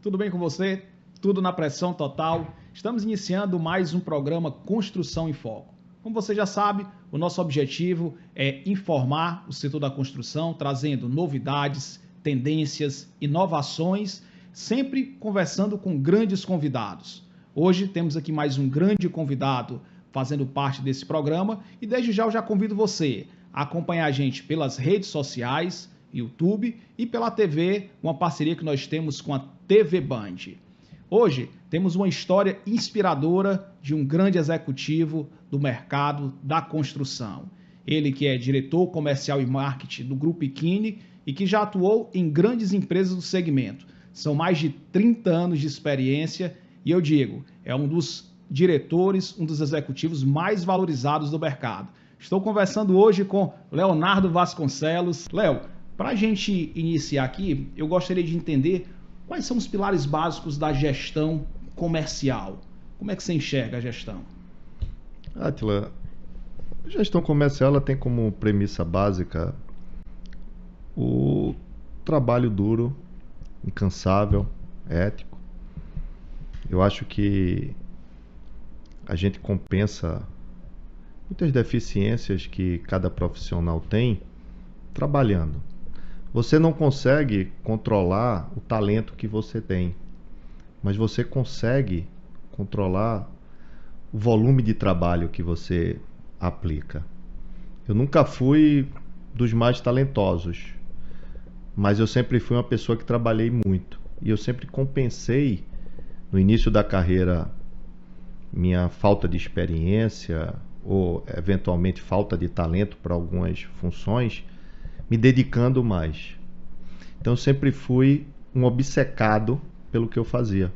Tudo bem com você? Tudo na pressão total? Estamos iniciando mais um programa Construção em Foco. Como você já sabe, o nosso objetivo é informar o setor da construção, trazendo novidades, tendências, inovações, sempre conversando com grandes convidados. Hoje temos aqui mais um grande convidado fazendo parte desse programa e desde já eu já convido você a acompanhar a gente pelas redes sociais, YouTube e pela TV, uma parceria que nós temos com a TV Band. Hoje temos uma história inspiradora de um grande executivo do mercado da construção. Ele que é diretor comercial e marketing do Grupo Ikine e que já atuou em grandes empresas do segmento. São mais de 30 anos de experiência e eu digo, é um dos diretores, um dos executivos mais valorizados do mercado. Estou conversando hoje com Leonardo Vasconcelos. Léo, para a gente iniciar aqui, eu gostaria de entender quais são os pilares básicos da gestão comercial. Como é que você enxerga a gestão? Átila, a gestão comercial ela tem como premissa básica o trabalho duro, incansável, ético. Eu acho que a gente compensa muitas deficiências que cada profissional tem trabalhando. Você não consegue controlar o talento que você tem, mas você consegue controlar o volume de trabalho que você aplica. Eu nunca fui dos mais talentosos, mas eu sempre fui uma pessoa que trabalhei muito. E eu sempre compensei, no início da carreira, minha falta de experiência ou, eventualmente, falta de talento para algumas funções, me dedicando mais. Então, eu sempre fui um obcecado pelo que eu fazia.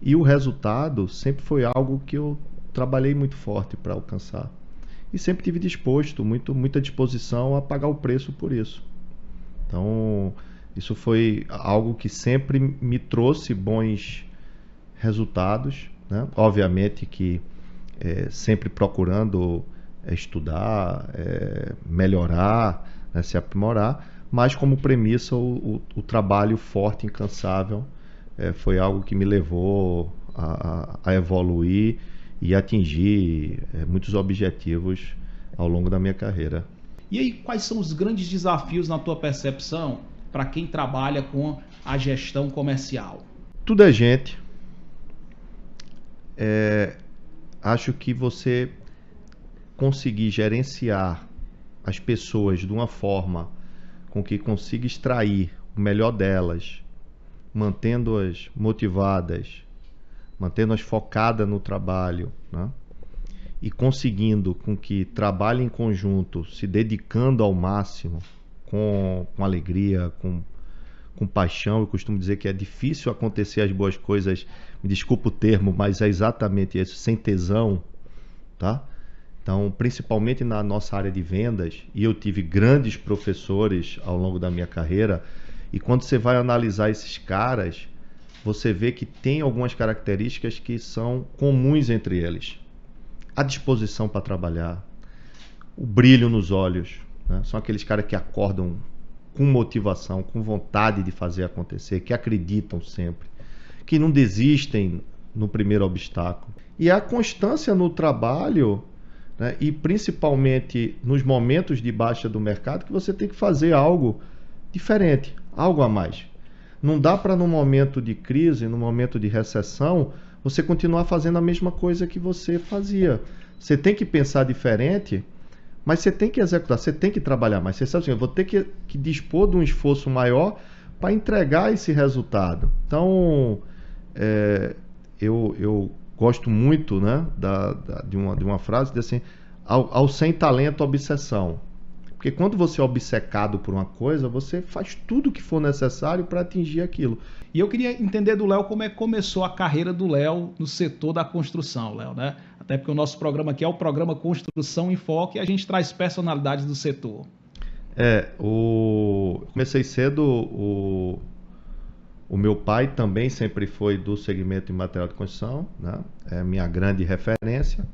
E o resultado sempre foi algo que eu trabalhei muito forte para alcançar. E sempre tive disposto, muita disposição a pagar o preço por isso. Então, isso foi algo que sempre me trouxe bons resultados, né? Obviamente que sempre procurando estudar, melhorar, né, se aprimorar, mas como premissa o trabalho forte, incansável, foi algo que me levou a evoluir e atingir muitos objetivos ao longo da minha carreira. E aí, quais são os grandes desafios na tua percepção para quem trabalha com a gestão comercial? Tudo é gente. Acho que você conseguir gerenciar as pessoas de uma forma com que consiga extrair o melhor delas, mantendo-as motivadas, mantendo-as focadas no trabalho, né? E conseguindo com que trabalhem em conjunto, se dedicando ao máximo, com alegria, com paixão. Eu costumo dizer que é difícil acontecer as boas coisas, me desculpa o termo, mas é exatamente isso, sem tesão, tá? Então, principalmente na nossa área de vendas, e eu tive grandes professores ao longo da minha carreira, e quando você vai analisar esses caras, você vê que tem algumas características que são comuns entre eles. A disposição para trabalhar, o brilho nos olhos, né? São aqueles caras que acordam com motivação, com vontade de fazer acontecer, que acreditam sempre, que não desistem no primeiro obstáculo. E a constância no trabalho, né, e principalmente nos momentos de baixa do mercado, que você tem que fazer algo diferente, algo a mais. Não dá para, no momento de crise, no momento de recessão, você continuar fazendo a mesma coisa que você fazia. Você tem que pensar diferente, mas você tem que executar, você tem que trabalhar mais. Você sabe assim, eu vou ter que dispor de um esforço maior para entregar esse resultado. Então, eu gosto muito, né, de uma frase de assim, ao sem talento, obsessão. Porque quando você é obcecado por uma coisa, você faz tudo o que for necessário para atingir aquilo. E eu queria entender do Léo como é que começou a carreira do Léo no setor da construção, Léo, né? Até porque o nosso programa aqui é o programa Construção em Foco e a gente traz personalidades do setor. Comecei cedo, o meu pai também sempre foi do segmento de material de construção, né? É minha grande referência.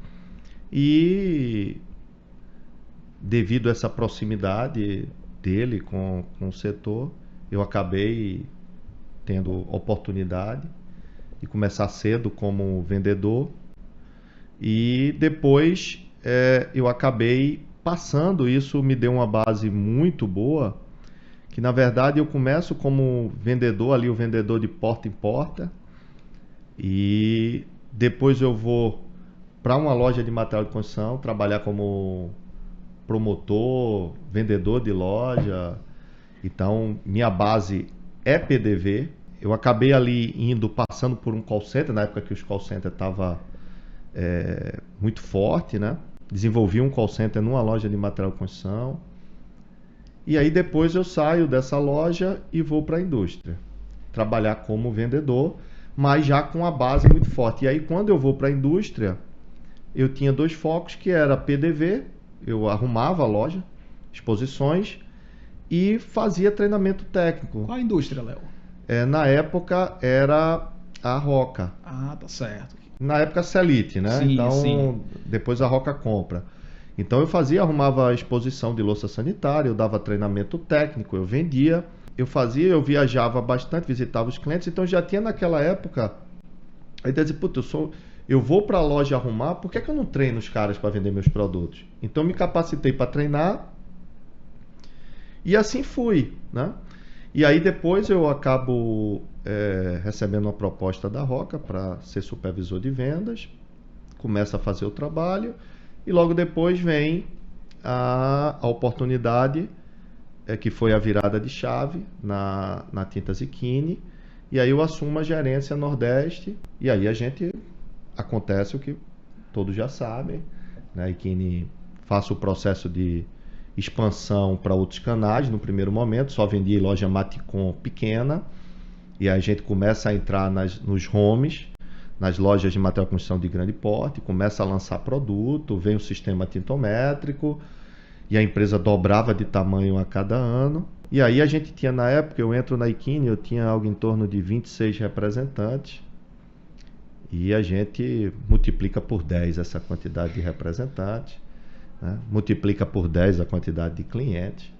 E devido a essa proximidade dele com o setor, eu acabei tendo oportunidade de começar cedo como vendedor. E depois eu acabei passando, isso me deu uma base muito boa, que na verdade eu começo como vendedor ali, o vendedor de porta em porta, e depois eu vou para uma loja de material de construção, trabalhar como promotor, vendedor de loja. Então, minha base é PDV. Eu acabei ali passando por um call center, na época que os call center estavam muito forte, né? Desenvolvi um call center numa loja de material de construção. E aí depois eu saio dessa loja e vou para a indústria. Trabalhar como vendedor, mas já com a base muito forte. E aí quando eu vou para a indústria, eu tinha 2 focos, que era PDV, eu arrumava a loja, exposições, e fazia treinamento técnico. Qual a indústria, Léo? Na época era a Roca. Ah, tá certo. Na época Celite, né? Sim, então sim. Depois a Roca compra. Então eu arrumava exposição de louça sanitária, eu dava treinamento técnico, eu vendia, eu viajava bastante, visitava os clientes, então já tinha naquela época a ideia de, puta, eu vou para a loja arrumar, por que eu não treino os caras para vender meus produtos? Então me capacitei para treinar e assim fui, né? E aí depois eu acabo recebendo uma proposta da Roca para ser supervisor de vendas, começo a fazer o trabalho e logo depois vem a oportunidade, que foi a virada de chave na Tintas Iquine, e aí eu assumo a gerência Nordeste e aí acontece o que todos já sabem, né? Iquine faço o processo de expansão para outros canais. No primeiro momento só vendia em loja Maticom pequena, e aí a gente começa a entrar nos homes, nas lojas de material de construção de grande porte, começa a lançar produto, vem o sistema tintométrico e a empresa dobrava de tamanho a cada ano. E aí a gente tinha, na época, eu entro na Iquine, eu tinha algo em torno de 26 representantes, e a gente multiplica por 10 essa quantidade de representantes, né? Multiplica por 10 a quantidade de clientes,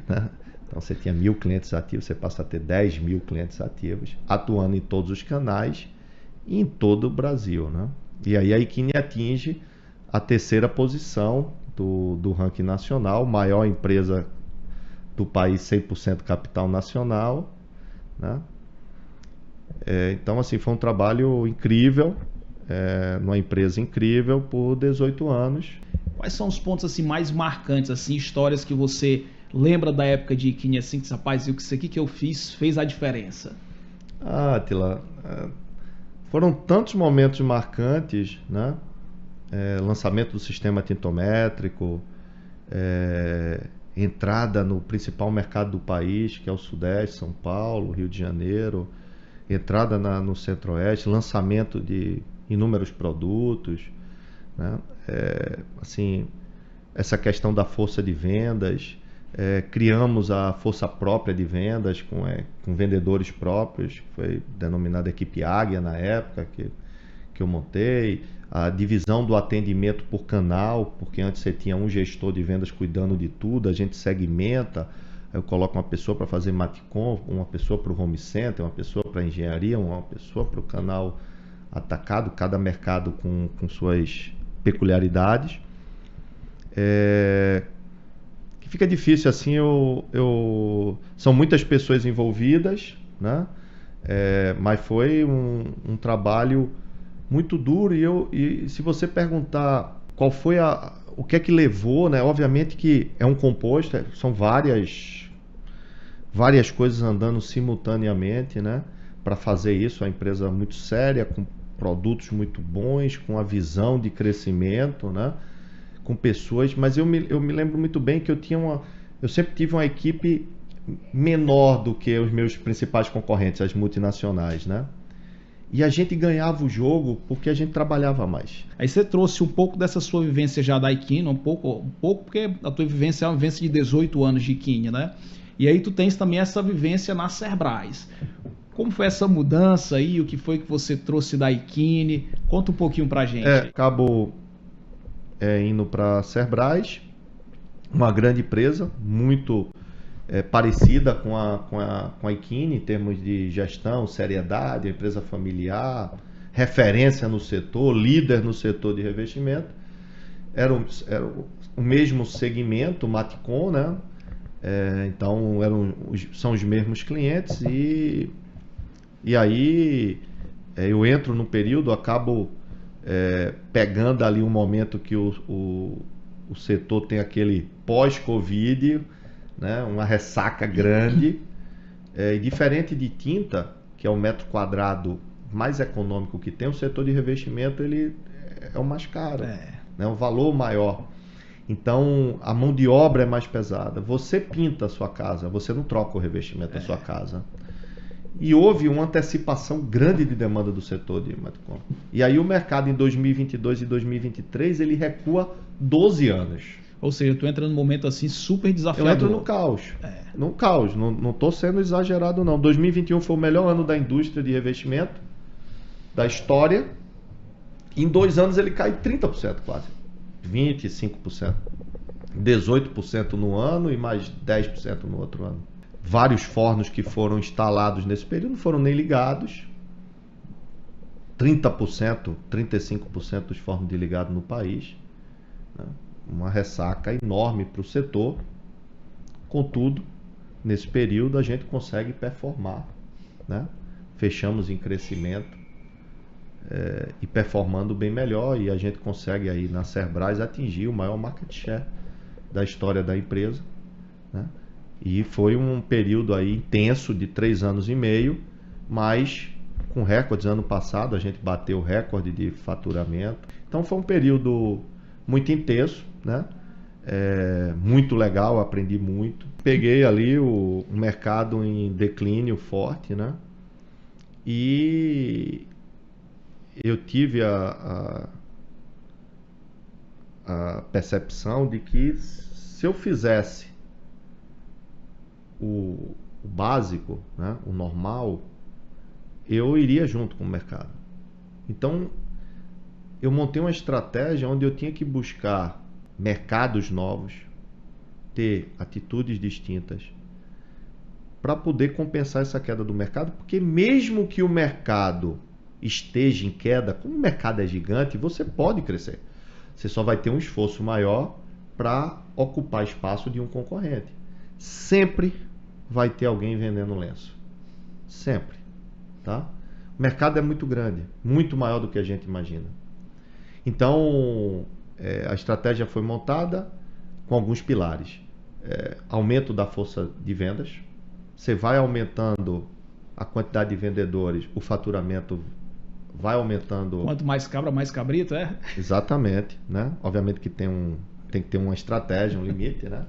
né? Então você tinha 1.000 clientes ativos, você passa a ter 10.000 clientes ativos, atuando em todos os canais e em todo o Brasil, né? E aí a Iquine atinge a 3ª posição do ranking nacional, maior empresa do país, 100% capital nacional, né? Então assim, foi um trabalho incrível, numa empresa incrível por 18 anos. Quais são os pontos assim mais marcantes, assim, histórias que você lembra da época de Iquine, assim, que rapaz, isso aqui que eu fiz fez a diferença? Atila, foram tantos momentos marcantes, né? Lançamento do sistema tintométrico, entrada no principal mercado do país, que é o Sudeste, São Paulo, Rio de Janeiro, entrada no Centro-Oeste, lançamento de inúmeros produtos, né? Assim, essa questão da força de vendas, criamos a força própria de vendas com vendedores próprios, foi denominada equipe Águia na época que eu montei, a divisão do atendimento por canal, porque antes você tinha um gestor de vendas cuidando de tudo, a gente segmenta, eu coloco uma pessoa para fazer Maticom, uma pessoa para o home center, uma pessoa para engenharia, uma pessoa para o canal atacado, cada mercado com suas peculiaridades. Que fica difícil assim, são muitas pessoas envolvidas, né? Mas foi um trabalho muito duro, e se você perguntar qual foi o que é que levou, né? Obviamente que é um composto, são várias coisas andando simultaneamente, né? Para fazer isso, a empresa muito séria, com produtos muito bons, com a visão de crescimento, né? Com pessoas, mas eu me lembro muito bem que eu sempre tive uma equipe menor do que os meus principais concorrentes, as multinacionais, né? E a gente ganhava o jogo porque a gente trabalhava mais. Aí você trouxe um pouco dessa sua vivência já da Iquine, um pouco porque a tua vivência é uma vivência de 18 anos de Iquine, né? E aí tu tens também essa vivência na Cerbrais. Como foi essa mudança aí? O que foi que você trouxe da Iquine? Conta um pouquinho pra gente. Acabo indo para a Cerbrais, uma grande empresa, muito parecida com a Iquine em termos de gestão, seriedade, empresa familiar, referência no setor, líder no setor de revestimento. Era o mesmo segmento, Maticom, né? Então são os mesmos clientes e aí eu entro no período, acabo pegando ali um momento que o setor tem aquele pós-Covid, né? Uma ressaca grande. E diferente de tinta, que é o metro quadrado mais econômico que tem, o setor de revestimento ele é o mais caro, né? Um valor maior. Então a mão de obra é mais pesada. Você pinta a sua casa, você não troca o revestimento da sua casa. E houve uma antecipação grande de demanda do setor de Maticom. E aí o mercado em 2022 e 2023 ele recua 12 anos. Ou seja, tu entra num momento assim super desafiador. Eu entro no caos. No caos. Não estou sendo exagerado, não. 2021 foi o melhor ano da indústria de revestimento da história. Em 2 anos ele cai 30% quase. 25%. 18% no ano e mais 10% no outro ano. Vários fornos que foram instalados nesse período não foram nem ligados. 30%, 35% dos fornos desligados no país. Né? Uma ressaca enorme para o setor. Contudo, nesse período a gente consegue performar. Né? Fechamos em crescimento e performando bem melhor. E a gente consegue aí na Cerbras atingir o maior market share da história da empresa. Né? E foi um período aí intenso de 3 anos e meio, mas com recordes. Ano passado a gente bateu o recorde de faturamento. Então foi um período muito intenso, né? Muito legal, aprendi muito. Peguei ali o mercado em declínio forte, né? E eu tive a percepção de que se eu fizesse o básico, né, o normal, eu iria junto com o mercado. Então, eu montei uma estratégia onde eu tinha que buscar mercados novos, ter atitudes distintas, para poder compensar essa queda do mercado, porque mesmo que o mercado esteja em queda, como o mercado é gigante, você pode crescer. Você só vai ter um esforço maior para ocupar espaço de um concorrente. Sempre vai ter alguém vendendo lenço. Sempre. Tá? O mercado é muito grande, muito maior do que a gente imagina. Então, a estratégia foi montada com alguns pilares. Aumento da força de vendas. Você vai aumentando a quantidade de vendedores, o faturamento vai aumentando. Quanto mais cabra, mais cabrito, Exatamente, né? Obviamente que tem que ter uma estratégia, um limite, né?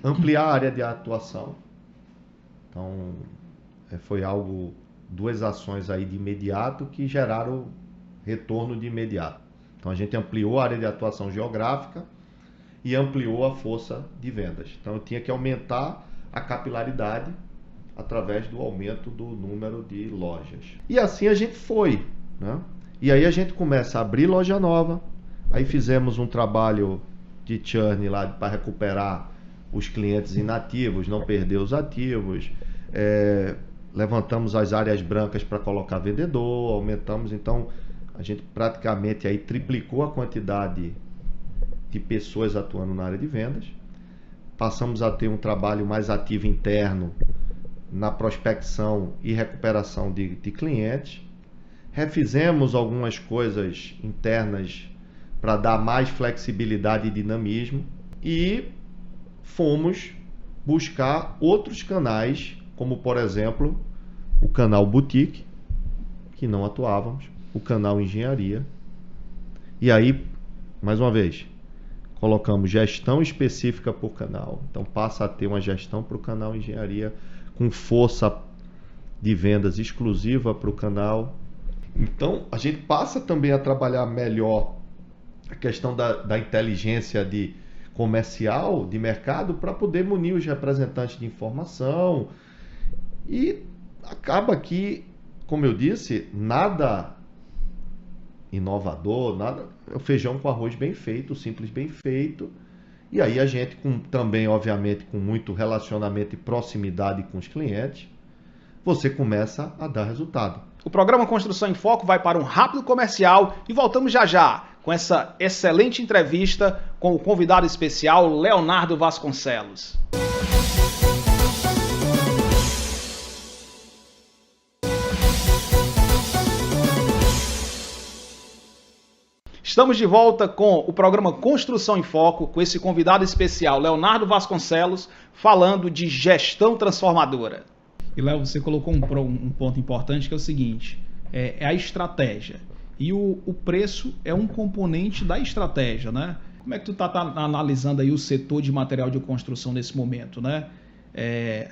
Ampliar a área de atuação. Então, foi algo, 2 ações aí de imediato que geraram retorno de imediato. Então, a gente ampliou a área de atuação geográfica e ampliou a força de vendas. Então, eu tinha que aumentar a capilaridade através do aumento do número de lojas. E assim a gente foi, né? E aí a gente começa a abrir loja nova. Aí fizemos um trabalho de churn lá para recuperar os clientes inativos, não perder os ativos. Levantamos as áreas brancas para colocar vendedor, aumentamos. Então, a gente praticamente aí triplicou a quantidade de pessoas atuando na área de vendas. Passamos a ter um trabalho mais ativo interno na prospecção e recuperação de clientes. Refizemos algumas coisas internas para dar mais flexibilidade e dinamismo. E fomos buscar outros canais, como por exemplo o canal Boutique, que não atuávamos, o canal Engenharia. E aí, mais uma vez, colocamos gestão específica por canal. Então passa a ter uma gestão para o canal Engenharia, com força de vendas exclusiva para o canal. Então a gente passa também a trabalhar melhor a questão da inteligência comercial, de mercado, para poder munir os representantes de informação. E acaba que, como eu disse, nada inovador, nada, é o feijão com arroz bem feito, simples bem feito, E aí a gente, também, obviamente, com muito relacionamento e proximidade com os clientes, você começa a dar resultado. O programa Construção em Foco vai para um rápido comercial e voltamos já já com essa excelente entrevista com o convidado especial Leonardo Vasconcelos. Estamos de volta com o programa Construção em Foco, com esse convidado especial, Leonardo Vasconcelos, falando de gestão transformadora. E, Léo, você colocou um ponto importante, que é o seguinte, é a estratégia. E o preço é um componente da estratégia, né? Como é que tu está analisando aí o setor de material de construção nesse momento, né?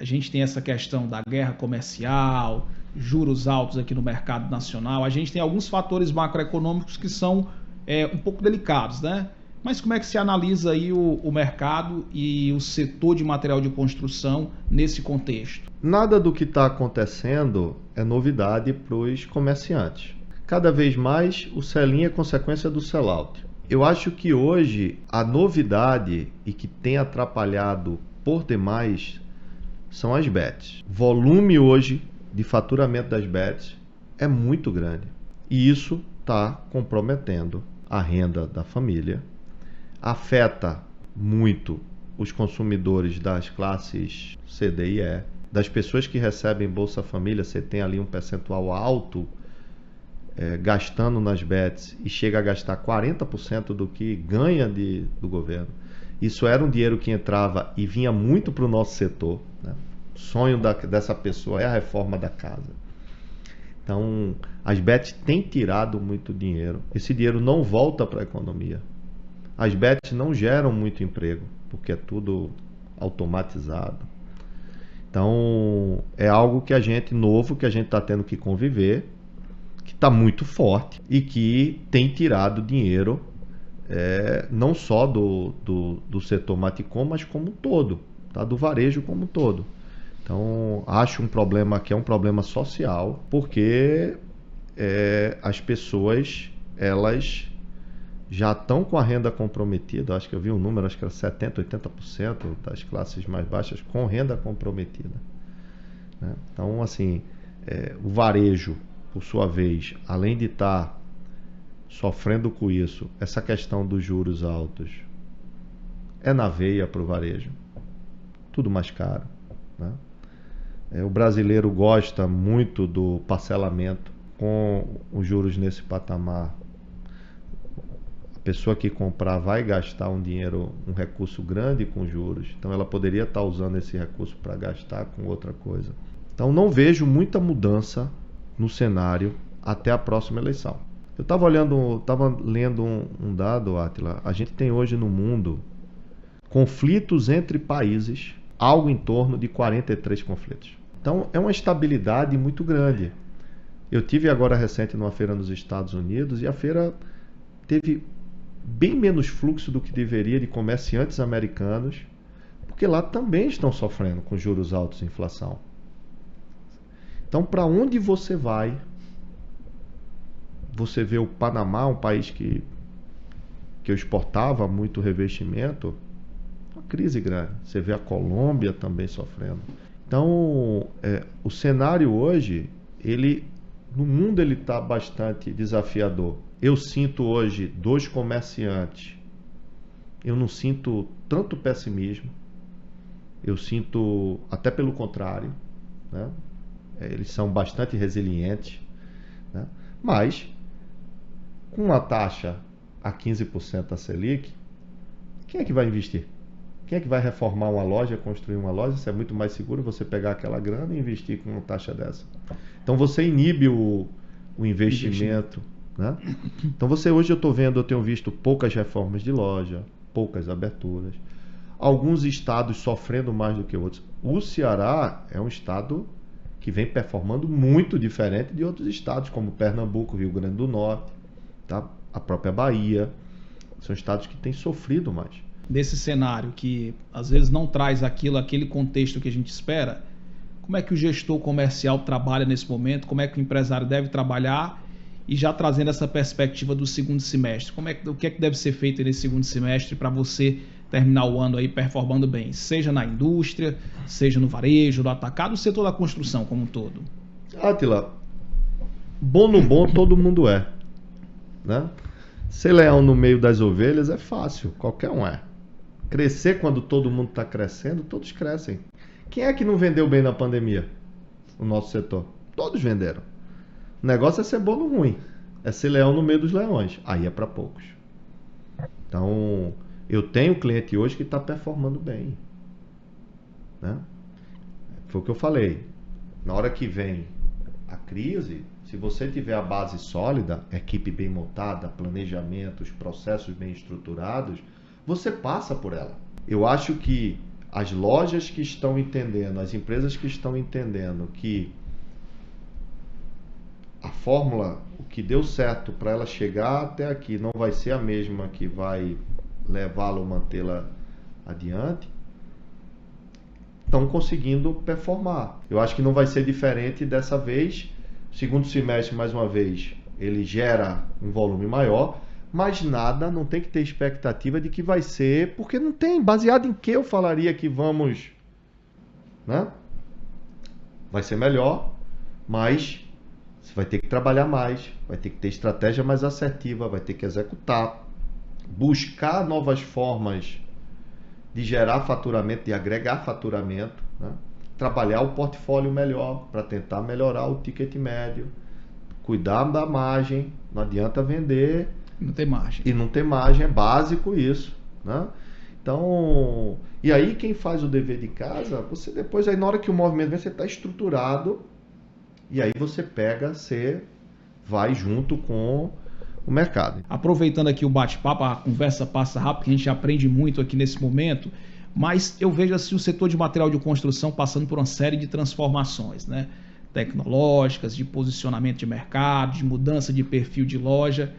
A gente tem essa questão da guerra comercial, juros altos aqui no mercado nacional, a gente tem alguns fatores macroeconômicos que são um pouco delicados, né? Mas como é que se analisa aí o mercado e o setor de material de construção nesse contexto? Nada do que está acontecendo é novidade para os comerciantes. Cada vez mais o sell-in é consequência do sell-out. Eu acho que hoje a novidade e que tem atrapalhado por demais são as bets. O volume hoje de faturamento das bets é muito grande e isso está comprometendo a renda da família, afeta muito os consumidores das classes C, D e E, das pessoas que recebem Bolsa Família. Você tem ali um percentual alto gastando nas bets e chega a gastar 40% do que ganha do governo. Isso era um dinheiro que entrava e vinha muito para o nosso setor, né? O sonho dessa pessoa é a reforma da casa. Então, as bets têm tirado muito dinheiro. Esse dinheiro não volta para a economia. As bets não geram muito emprego, porque é tudo automatizado. Então, é algo que a gente está tendo que conviver, que está muito forte e que tem tirado dinheiro, não só do setor Maticom, mas como um todo, tá? Do varejo como um todo. Então, acho um problema que é um problema social, porque as pessoas, elas já estão com a renda comprometida. Acho que eu vi um número, acho que era 70%, 80% das classes mais baixas com renda comprometida, né? Então, assim, o varejo, por sua vez, além de estar sofrendo com isso, essa questão dos juros altos é na veia para o varejo. Tudo mais caro, né? O brasileiro gosta muito do parcelamento. Com os juros nesse patamar, a pessoa que comprar vai gastar um recurso grande com juros. Então ela poderia estar usando esse recurso para gastar com outra coisa. Então não vejo muita mudança no cenário até a próxima eleição. Eu estava lendo um dado, Átila. A gente tem hoje no mundo conflitos entre países, algo em torno de 43 conflitos. Então é uma estabilidade muito grande. Eu tive agora recente numa feira nos Estados Unidos e a feira teve bem menos fluxo do que deveria de comerciantes americanos, porque lá também estão sofrendo com juros altos e inflação. Então, para onde você vai, você vê o Panamá, um país que eu exportava muito revestimento, uma crise grande. Você vê a Colômbia também sofrendo. Então, o cenário hoje, no mundo ele está bastante desafiador. Eu sinto hoje dos comerciantes, eu não sinto tanto pessimismo, eu sinto até pelo contrário, né? Eles são bastante resilientes, né? Mas com uma taxa a 15% da Selic, quem é que vai investir? Quem é que vai reformar uma loja, construir uma loja? Isso é muito mais seguro você pegar aquela grana e investir com uma taxa dessa. Então você inibe o investimento, né? Então hoje eu tenho visto poucas reformas de loja, poucas aberturas. Alguns estados sofrendo mais do que outros. O Ceará é um estado que vem performando muito diferente de outros estados, como Pernambuco, Rio Grande do Norte, tá? A própria Bahia. São estados que têm sofrido mais. Desse cenário que às vezes não traz aquele contexto que a gente espera, como é que o gestor comercial trabalha nesse momento? Como é que o empresário deve trabalhar? E já trazendo essa perspectiva do segundo semestre, o que é que deve ser feito nesse segundo semestre para você terminar o ano aí performando bem, seja na indústria, seja no varejo, no atacado, o setor da construção como um todo? Átila, bom no bom todo mundo é, né? Ser leão no meio das ovelhas é fácil, qualquer um é. Crescer quando todo mundo está crescendo, todos crescem. Quem é que não vendeu bem na pandemia? O nosso setor. Todos venderam. O negócio é ser bom no ruim. É ser leão no meio dos leões. Aí é para poucos. Então, eu tenho cliente hoje que está performando bem, né? Foi o que eu falei. Na hora que vem a crise, se você tiver a base sólida, equipe bem montada, planejamento, os processos bem estruturados, você passa por ela. Eu acho que as lojas que estão entendendo, as empresas que estão entendendo que a fórmula, o que deu certo para ela chegar até aqui, não vai ser a mesma que vai levá-la ou mantê-la adiante, estão conseguindo performar. Eu acho que não vai ser diferente dessa vez. Segundo semestre, mais uma vez, ele gera um volume maior, mas nada, não tem que ter expectativa de que vai ser, porque não tem. Baseado em que eu falaria que vamos, né? Vai ser melhor, mas você vai ter que trabalhar mais, vai ter que ter estratégia mais assertiva, vai ter que executar, buscar novas formas de gerar faturamento, de agregar faturamento, né? Trabalhar o portfólio melhor para tentar melhorar o ticket médio, cuidar da margem, não adianta vender não tem margem. E não ter margem, é básico isso, né? Então, e aí quem faz o dever de casa, você depois, aí na hora que o movimento vem, você está estruturado, e aí você pega, você vai junto com o mercado. Aproveitando aqui o bate-papo, a conversa passa rápido, que a gente aprende muito aqui nesse momento, mas eu vejo assim o setor de material de construção passando por uma série de transformações, né? Tecnológicas, de posicionamento de mercado, de mudança de perfil de loja.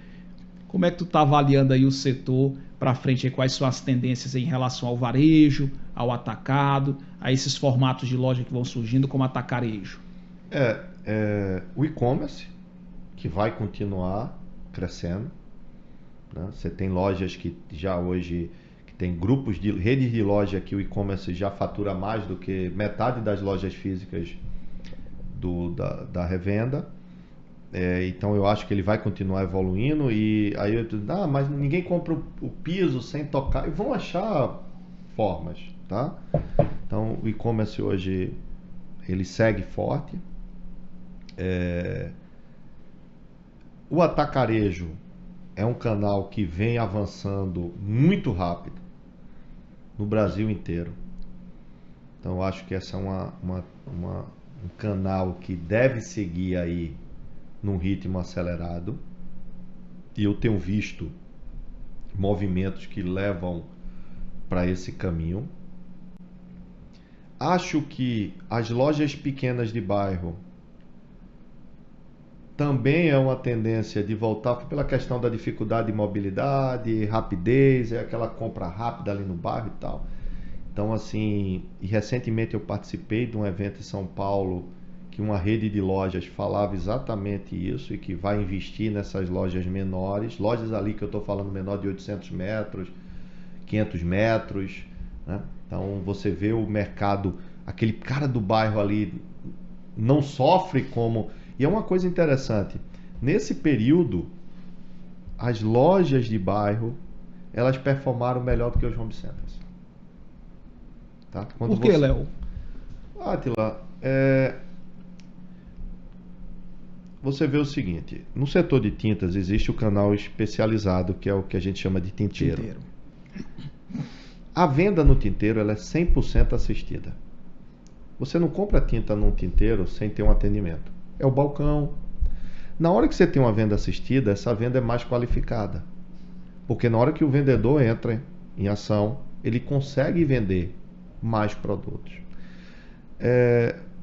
Como é que tu está avaliando aí o setor para frente? Quais são as tendências em relação ao varejo, ao atacado, a esses formatos de loja que vão surgindo como atacarejo? O e-commerce, que vai continuar crescendo, né? Você tem lojas que já hoje, que tem grupos de redes de loja que o e-commerce já fatura mais do que metade das lojas físicas da revenda. Então eu acho que ele vai continuar evoluindo. E aí eu digo, mas ninguém compra o piso sem tocar. E vão achar formas, tá? Então o e-commerce hoje ele segue forte. O atacarejo é um canal que vem avançando muito rápido no Brasil inteiro. Então eu acho que essa é um canal que deve seguir aí num ritmo acelerado, e eu tenho visto movimentos que levam para esse caminho. Acho que as lojas pequenas de bairro também é uma tendência de voltar pela questão da dificuldade de mobilidade, rapidez, é aquela compra rápida ali no bairro e tal. Então assim, e recentemente eu participei de um evento em São Paulo que uma rede de lojas falava exatamente isso, e que vai investir nessas lojas menores, lojas ali que eu estou falando menor de 800 metros, 500 metros, né? Então você vê o mercado, aquele cara do bairro ali não sofre como... E é uma coisa interessante, nesse período as lojas de bairro, elas performaram melhor do que os home centers. Tá? Por que, Léo? Átila, você vê o seguinte, no setor de tintas existe o canal especializado, que é o que a gente chama de tinteiro. A venda no tinteiro ela é 100% assistida. Você não compra tinta num tinteiro sem ter um atendimento. É o balcão. Na hora que você tem uma venda assistida, essa venda é mais qualificada. Porque na hora que o vendedor entra em ação, ele consegue vender mais produtos.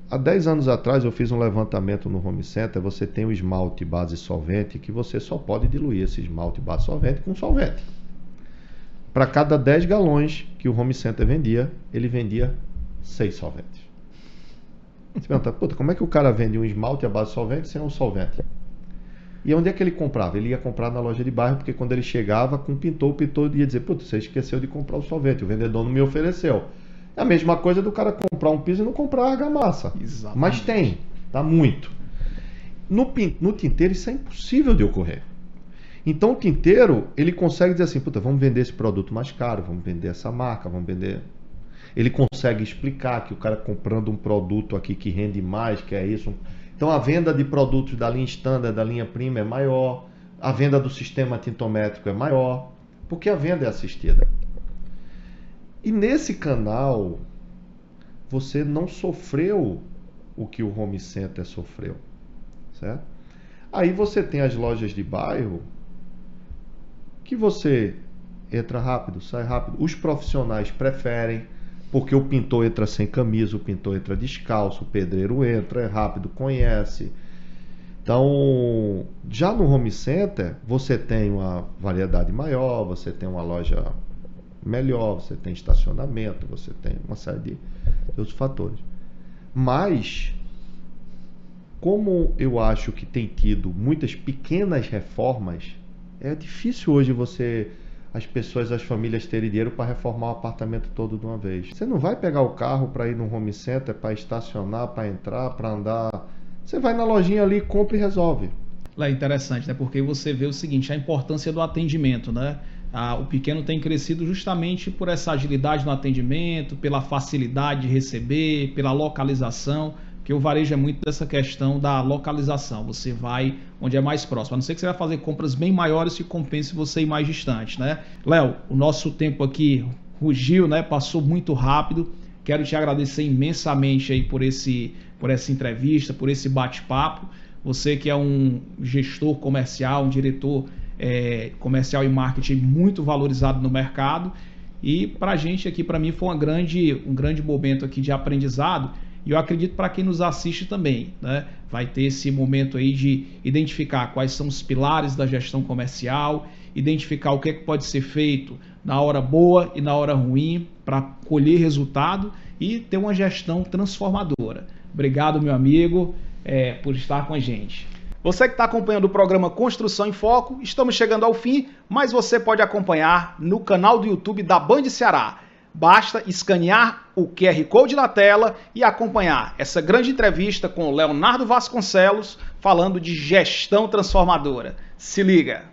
Há 10 anos atrás eu fiz um levantamento no home center. Você tem o esmalte base solvente, que você só pode diluir esse esmalte base solvente com solvente. Para cada 10 galões que o home center vendia, ele vendia 6 solventes. Você pergunta, como é que o cara vende um esmalte à base solvente sem um solvente? E onde é que ele comprava? Ele ia comprar na loja de bairro, porque quando ele chegava com o pintor ia dizer, putz, você esqueceu de comprar o solvente, o vendedor não me ofereceu. É a mesma coisa do cara comprar um piso e não comprar argamassa. Exatamente. Mas tem, tá muito. No tinteiro isso é impossível de ocorrer. Então o tinteiro, ele consegue dizer assim, puta, vamos vender esse produto mais caro, vamos vender essa marca, vamos vender... Ele consegue explicar que o cara comprando um produto aqui que rende mais, que é isso. Então a venda de produtos da linha standard, da linha prima é maior, a venda do sistema tintométrico é maior, porque a venda é assistida. E nesse canal, você não sofreu o que o home center sofreu, certo? Aí você tem as lojas de bairro, que você entra rápido, sai rápido. Os profissionais preferem, porque o pintor entra sem camisa, o pintor entra descalço, o pedreiro entra, é rápido, conhece. Então, já no home center, você tem uma variedade maior, você tem uma loja melhor, você tem estacionamento, você tem uma série de outros fatores. Mas, como eu acho que tem tido muitas pequenas reformas, é difícil hoje as pessoas, as famílias terem dinheiro para reformar o apartamento todo de uma vez. Você não vai pegar o carro para ir no home center, para estacionar, para entrar, para andar. Você vai na lojinha ali, compra e resolve. É interessante, né? Porque você vê o seguinte, a importância do atendimento, né? O pequeno tem crescido justamente por essa agilidade no atendimento, pela facilidade de receber, pela localização, porque o varejo é muito dessa questão da localização. Você vai onde é mais próximo, a não ser que você vai fazer compras bem maiores que compense você ir mais distante, né? Léo, o nosso tempo aqui rugiu, né? Passou muito rápido. Quero te agradecer imensamente aí por essa entrevista, por esse bate-papo. Você que é um gestor comercial, um diretor comercial e marketing muito valorizado no mercado. E para a gente aqui, para mim, foi um grande momento aqui de aprendizado. E eu acredito para quem nos assiste também, né? Vai ter esse momento aí de identificar quais são os pilares da gestão comercial, identificar o que é que pode ser feito na hora boa e na hora ruim para colher resultado e ter uma gestão transformadora. Obrigado, meu amigo, por estar com a gente. Você que está acompanhando o programa Construção em Foco, estamos chegando ao fim, mas você pode acompanhar no canal do YouTube da Band Ceará. Basta escanear o QR Code na tela e acompanhar essa grande entrevista com o Leonardo Vasconcelos falando de gestão transformadora. Se liga!